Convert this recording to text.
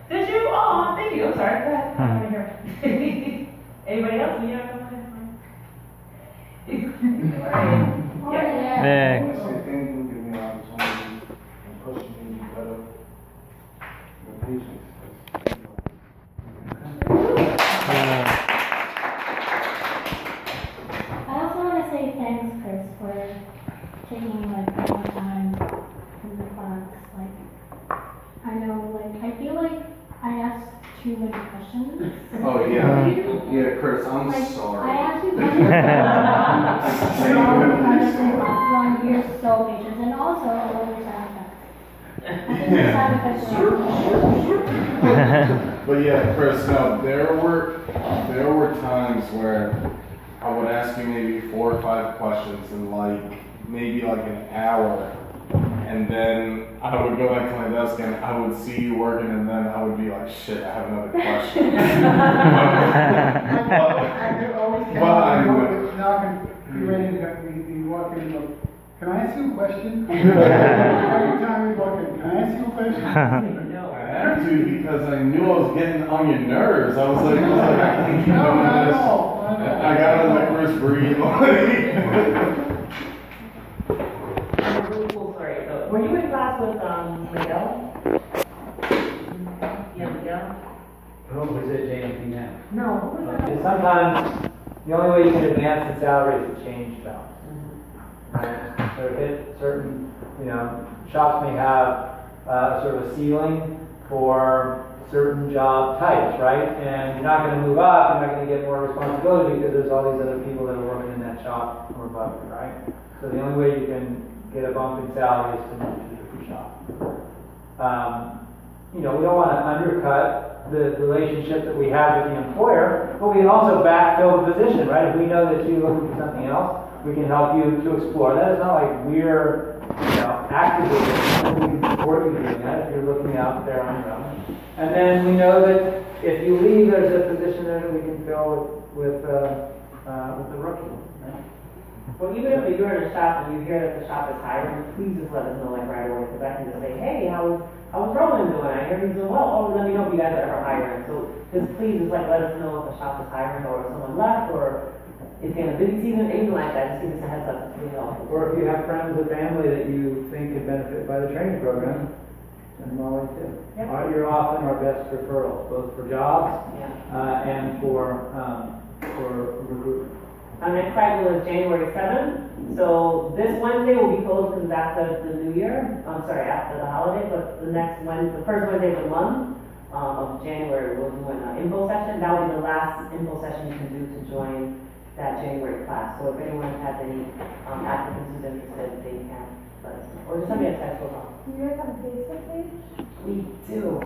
Did you? Oh, thank you. I'm sorry. Go ahead. I want to hear. Anybody else? Yeah. 네. I also want to say thanks, Chris, for taking like more time in the class. Like, I know, like, I feel like I asked too many questions. Oh yeah, yeah, Chris, I'm Like, sorry. I asked you questions. You're so patient, and also I love your side effects. I think your side effects are But yeah, Chris, no, there were times where I would ask you maybe 4 or 5 questions in maybe an hour, and then I would go back to my desk and I would see you working, and then I would be like, shit, I have another question. Be ready to be walking. Can I ask you a question? Every time we walk in, can I ask you a question? I had to because I knew I was getting on your nerves. I was like, I can't keep doing Not this. at all. I got to first breathe. Really cool story. So, were you in class with Miguel? Yeah, Miguel. Who was it, JMP now? No, who was that? Because sometimes the only way you can advance in salary is to change jobs. Right? So hit certain, shops may have sort of a ceiling for certain job types, right? And you're not going to move up, you're not going to get more responsibility because there's all these other people that are working in that shop or above you, right? So the only way you can get a bump in salary is to move to a different shop. We don't want to undercut the relationship that we have with the employer, but we can also backfill the position, right? If we know that you're looking for something else, we can help you to explore that. It's not like we're, actively support you doing that if you're looking out there on your own. And then we know that if you leave, there's a position there that we can fill with the rookie. Right? Well, even if you're in a shop and you hear that the shop is hiring, please just let us know right away, because I can just say, hey, how's Roland doing? I hear he's doing well. Oh, let me know if you guys are ever hiring. So just please just let us know if the shop is hiring or if someone left or if in a busy season, anything like that. Just give us a heads up. It's really helpful. Or if you have friends or family that you think could benefit by the training program, send them our way too. Yep. You're often our best referrals, both for jobs and for recruitment. Our next cycle is January 7th. So this Wednesday will be closed because it's after the New Year. After the holiday. But the first Wednesday of the month of January, we'll do an info session. That will be the last info session you can do to join that January class. So if anyone has any applicants who's interested, they can let us know. Or just send me a text. Do you guys have a Facebook page? We do.